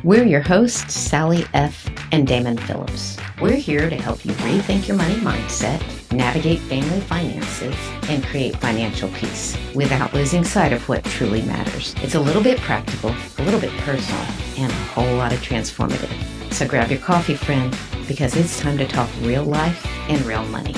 We're your hosts, Sally F. and Damon Phillips. We're here to help you rethink your money mindset, navigate family finances, and create financial peace without losing sight of what truly matters. It's a little bit practical, a little bit personal, and a whole lot of transformative. So grab your coffee, friend, because it's time to talk real life and real money.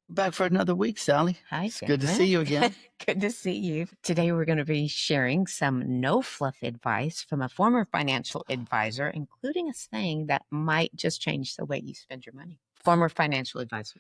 Back for another week, Sally. Hi, it's good to see you again. Good to see you. Today we're going to be sharing some no-fluff advice from a former financial advisor, including a saying that might just change the way you spend your money. Former financial advisor.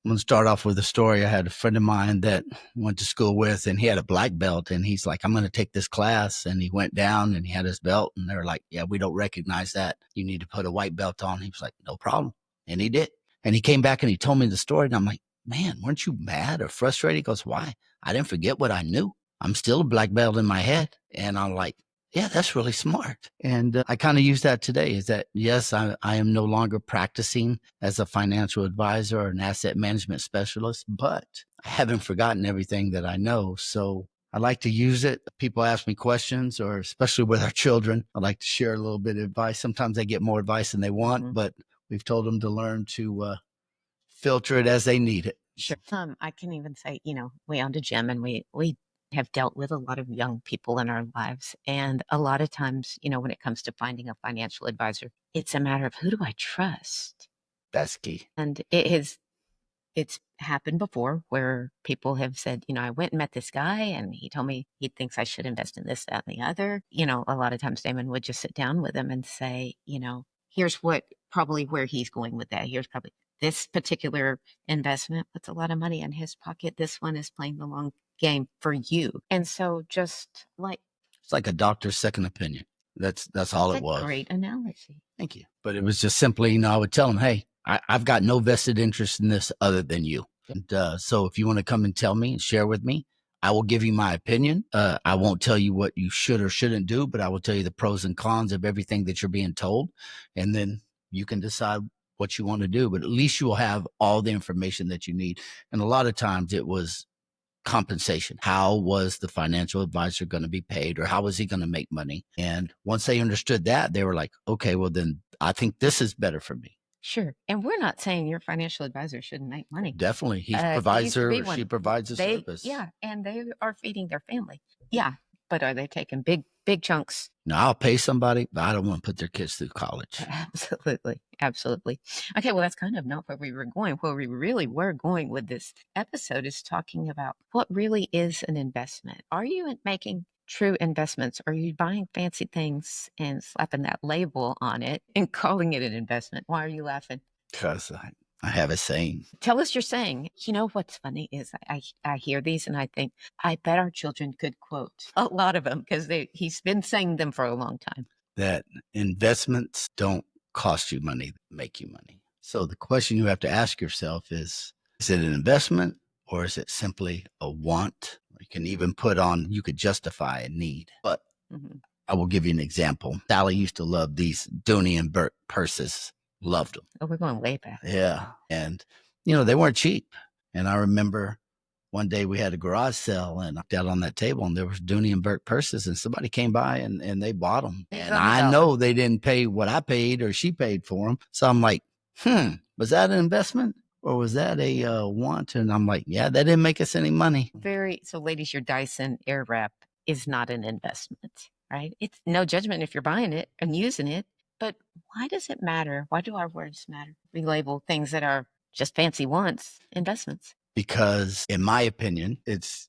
I'm going to start off with a story. I had a friend of mine that went to school with, and he had a black belt, and he's like, I'm going to take this class. And he went down and he had his belt, and they're like, yeah, we don't recognize that. You need to put a white belt on. He was like, no problem. And he did. And he came back and he told me the story, and I'm like, man, weren't you mad or frustrated? He goes, why? I didn't forget what I knew. I'm still a black belt in my head. And I'm like, yeah, that's really smart. And I kind of use that today is that, yes, I am no longer practicing as a financial advisor or an asset management specialist, but I haven't forgotten everything that I know. So I like to use it. People ask me questions, or especially with our children, I like to share a little bit of advice. Sometimes they get more advice than they want, but we've told them to learn to filter it as they need it. Sure. I can even say, we owned a gym, and we have dealt with a lot of young people in our lives. And a lot of times, when it comes to finding a financial advisor, it's a matter of who do I trust? That's key. And it's happened before where people have said, I went and met this guy and he told me he thinks I should invest in this, that, and the other. A lot of times Damon would just sit down with him and say, here's probably where he's going with that. Here's probably this particular investment puts a lot of money in his pocket. This one is playing the long game for you. And so just like, it's like a doctor's second opinion. That's all it was. Great analogy. Thank you. But it was just simply, I would tell him, hey, I've got no vested interest in this other than you. And so if you want to come and tell me and share with me, I will give you my opinion. I won't tell you what you should or shouldn't do, but I will tell you the pros and cons of everything that you're being told. And then you can decide what you want to do, but at least you will have all the information that you need. And a lot of times it was compensation. How was the financial advisor going to be paid, or how was he going to make money? And once they understood that, they were like, okay, well then I think this is better for me. Sure. And we're not saying your financial advisor shouldn't make money. Definitely. He provides her, or she provides a service. Yeah. And they are feeding their family. Yeah. But are they taking big chunks? No, I'll pay somebody, but I don't want to put their kids through college. Absolutely. Absolutely. Okay. Well, that's kind of not where we were going. Where we really were going with this episode is talking about what really is an investment. Are you making true investments? Are you buying fancy things and slapping that label on it and calling it an investment? Why are you laughing? Because I have a saying. Tell us your saying. What's funny is I hear these and I think, I bet our children could quote a lot of them because he's been saying them for a long time. That investments don't cost you money, they make you money. So the question you have to ask yourself is it an investment, or is it simply a want? You can even you could justify a need. But I will give you an example. Sally used to love these Dooney and Burke purses. Loved them. Oh, we're going way back. Yeah. And, they weren't cheap. And I remember one day we had a garage sale, and I looked out on that table, and there was Dooney and Burke purses, and somebody came by and they bought them. And I know they didn't pay what I paid or she paid for them. So I'm like, was that an investment? Or was that a want? And I'm like, yeah, that didn't make us any money. So ladies, your Dyson Airwrap is not an investment, right? It's no judgment if you're buying it and using it. But why does it matter? Why do our words matter? We label things that are just fancy wants investments. Because in my opinion, it's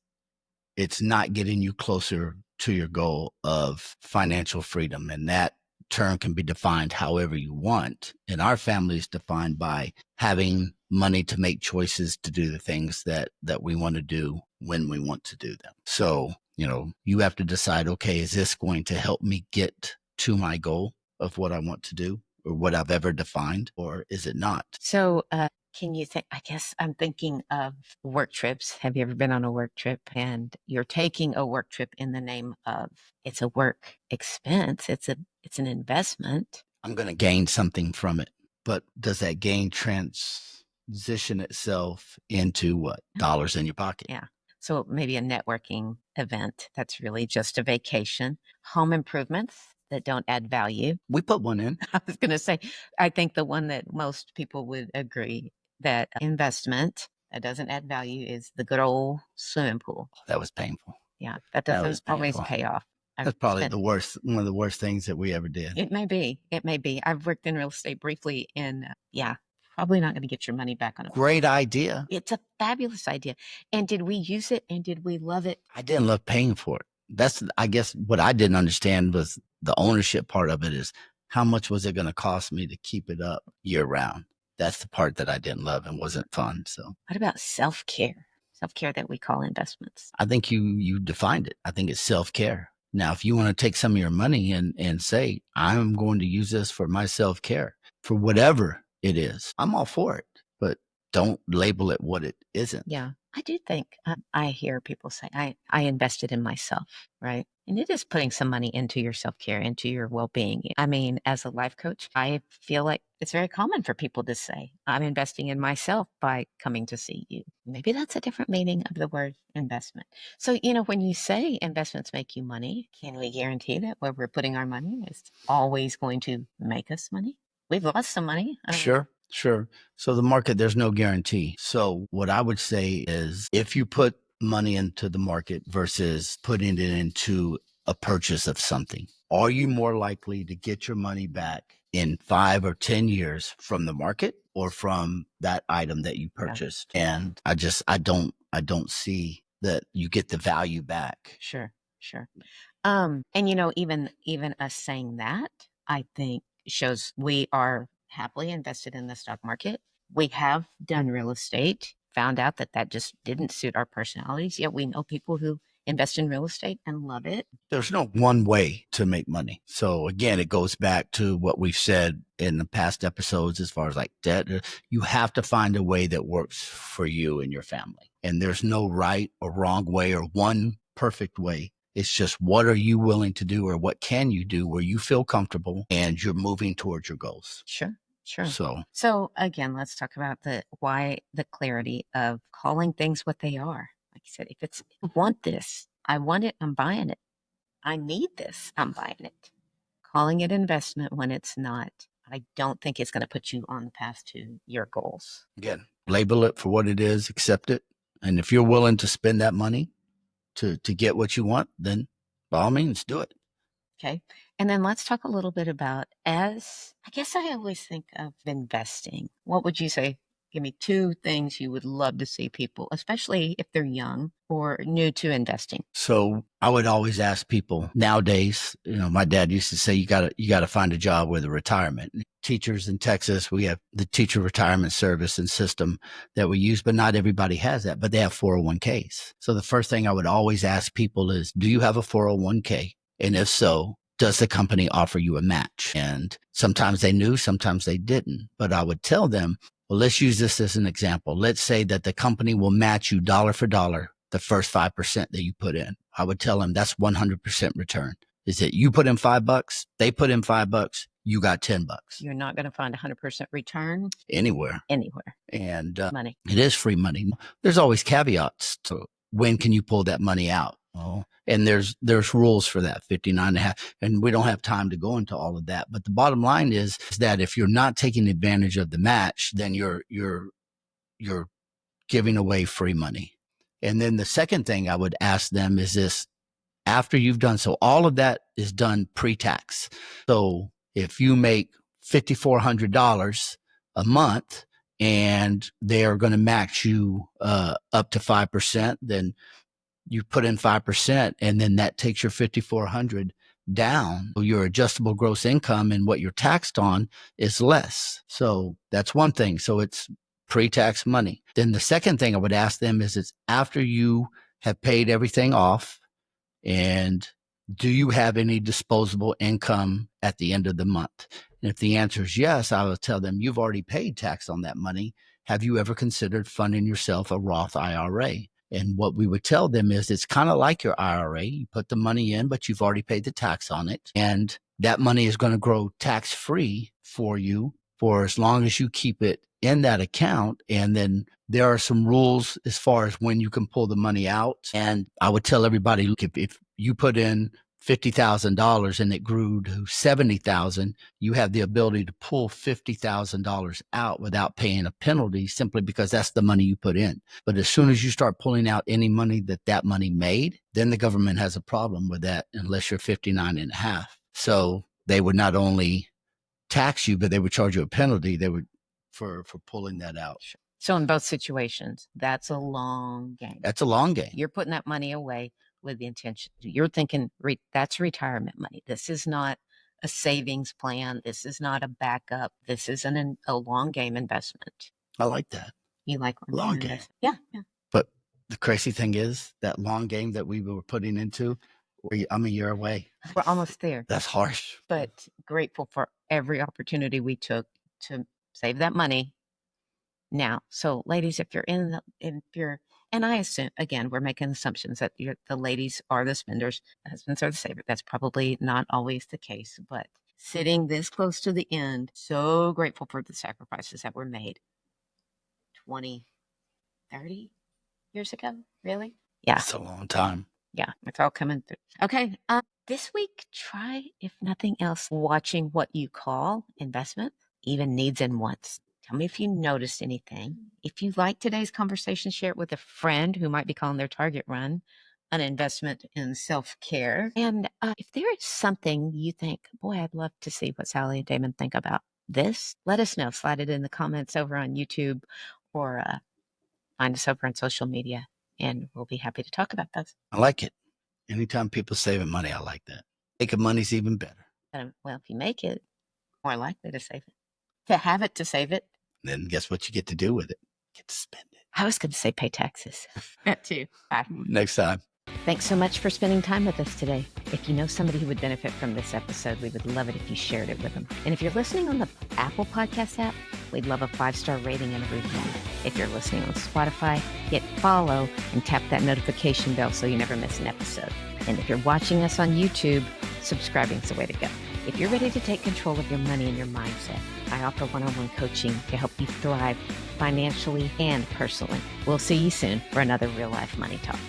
not getting you closer to your goal of financial freedom. And that term can be defined however you want. And our family is defined by having money to make choices to do the things that we want to do when we want to do them. So, you have to decide, okay, is this going to help me get to my goal of what I want to do or what I've ever defined, or is it not? So, can you think, I guess I'm thinking of work trips. Have you ever been on a work trip and you're taking a work trip in the name of it's a work expense. It's an investment. I'm going to gain something from it, but does that gain transition itself into what? Dollars in your pocket? Yeah. So maybe a networking event that's really just a vacation. Home improvements that don't add value. We put one in. I was going to say, I think the one that most people would agree that investment that doesn't add value is the good old swimming pool. That was painful. Yeah, that That was doesn't always painful. pay off. I've That's probably spent the worst, one of the worst things that we ever did. It may be. It may be. I've worked in real estate briefly, and yeah, probably not going to get your money back on it. Great idea. It's a fabulous idea. And did we use it and did we love it? I didn't love paying for it. That's, I guess, what I didn't understand was the ownership part of it is how much was it going to cost me to keep it up year round? That's the part that I didn't love and wasn't fun. So What about self-care? Self-care that we call investments. I think you defined it. I think it's self-care. Now, if you want to take some of your money and say, I'm going to use this for my self-care, for whatever it is, I'm all for it. But don't label it what it isn't. Yeah, I do think I hear people say, I invested in myself, right? And it is putting some money into your self-care, into your well-being. I mean, as a life coach, I feel like it's very common for people to say, I'm investing in myself by coming to see you. Maybe that's a different meaning of the word investment. So, when you say investments make you money, can we guarantee that where we're putting our money is always going to make us money? We've lost some money. Sure. Sure. So the market, there's no guarantee. So what I would say is if you put money into the market versus putting it into a purchase of something, are you more likely to get your money back in 5 or 10 years from the market or from that item that you purchased? Yeah. And I don't see that you get the value back. Sure. And even us saying that, I think shows we are happily invested in the stock market. We have done real estate, found out that just didn't suit our personalities. Yet we know people who invest in real estate and love it. There's no one way to make money. So again, it goes back to what we've said in the past episodes as far as like debt. You have to find a way that works for you and your family. And there's no right or wrong way or one perfect way. It's just what are you willing to do or what can you do where you feel comfortable and you're moving towards your goals. Sure. So again, let's talk about the clarity of calling things what they are. Like you said, if I want this, I want it, I'm buying it. I need this, I'm buying it. Calling it investment when it's not, I don't think it's going to put you on the path to your goals. Again, label it for what it is, accept it. And if you're willing to spend that money to get what you want, then by all means, do it. Okay. And then let's talk a little bit about I guess I always think of investing. What would you say? Give me 2 things you would love to see people, especially if they're young or new to investing. So I would always ask people nowadays, my dad used to say, you gotta find a job with a retirement. Teachers in Texas, we have the teacher retirement service and system that we use, but not everybody has that, but they have 401ks. So the first thing I would always ask people is, do you have a 401k? And if so, does the company offer you a match? And sometimes they knew, sometimes they didn't, but I would tell them, well, let's use this as an example. Let's say that the company will match you dollar for dollar the first 5% that you put in. I would tell them that's 100% return. Is that you put in $5, they put in $5, you got $10. You're not going to find 100% return anywhere. And money. It is free money. There's always caveats to when can you pull that money out. Oh, and there's rules for that, 59.5. And we don't have time to go into all of that. But the bottom line is that if you're not taking advantage of the match, then you're giving away free money. And then the second thing I would ask them is this, after you've done, so all of that is done pre-tax. So if you make $5,400 a month and they are going to match you up to 5%, then you put in 5% and then that takes your 5,400 down. Your adjustable gross income and what you're taxed on is less. So that's one thing. So it's pre-tax money. Then the second thing I would ask them is it's after you have paid everything off, and do you have any disposable income at the end of the month? And if the answer is yes, I will tell them you've already paid tax on that money. Have you ever considered funding yourself a Roth IRA? And what we would tell them is it's kind of like your IRA. You put the money in, but you've already paid the tax on it. And that money is going to grow tax-free for you for as long as you keep it in that account. And then there are some rules as far as when you can pull the money out. And I would tell everybody, look, if you put in $50,000 and it grew to 70,000, you have the ability to pull $50,000 out without paying a penalty, simply because that's the money you put in. But as soon as you start pulling out any money that money made, then the government has a problem with that, unless you're 59 and a half. So they would not only tax you, but they would charge you a penalty. They would for pulling that out. So in both situations, that's a long game. That's a long game. You're putting that money away with the intention. You're thinking that's retirement money. This is not a savings plan. This is not a backup. This is a long game investment. I like that. You like long game? Yeah. But the crazy thing is that long game that we were putting into, I'm a year away. We're almost there. That's harsh. But grateful for every opportunity we took to save that money now. So ladies, if you're and I assume, again, we're making assumptions that the ladies are the spenders, husbands are the saver. That's probably not always the case, but sitting this close to the end, so grateful for the sacrifices that were made 20, 30 years ago. Really? Yeah. It's a long time. Yeah, it's all coming through. Okay. This week, try, if nothing else, watching what you call investment, even needs and wants. Tell me if you noticed anything. If you like today's conversation, share it with a friend who might be calling their target run an investment in self-care. And if there is something you think, boy, I'd love to see what Sally and Damon think about this, let us know. Slide it in the comments over on YouTube, or find us over on social media, and we'll be happy to talk about those. I like it. Anytime people saving money, I like that. Making money's even better. Well, if you make it, more likely to save it. To have it, to save it. Then guess what you get to do with it? You get to spend it. I was going to say pay taxes. That too. Bye. Next time. Thanks so much for spending time with us today. If you know somebody who would benefit from this episode, we would love it if you shared it with them. And if you're listening on the Apple Podcast app, we'd love a 5-star rating and a review. If you're listening on Spotify, hit follow and tap that notification bell so you never miss an episode. And if you're watching us on YouTube, subscribing is the way to go. If you're ready to take control of your money and your mindset, I offer one-on-one coaching to help you thrive financially and personally. We'll see you soon for another Real Life Money Talk.